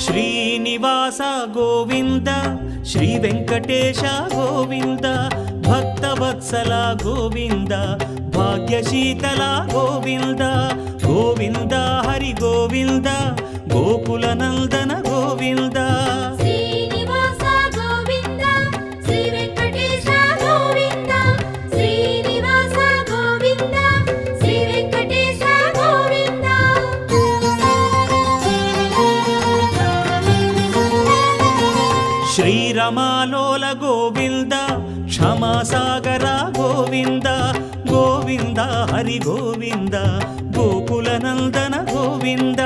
Srinivasa Govinda Shri Venkatesha Govinda Bhaktavatsala Govinda భాగ్యశీతల Govinda Govinda Hari Govinda Gokula Nandana Govinda Srinivasa Govinda Shri Venkatesha Govinda Srinivasa Govinda Shri Venkatesha Govinda శ్రీరమాలోల Govinda క్షమాసాగర Govinda Govinda Hari Govinda Gokula Nandana Govinda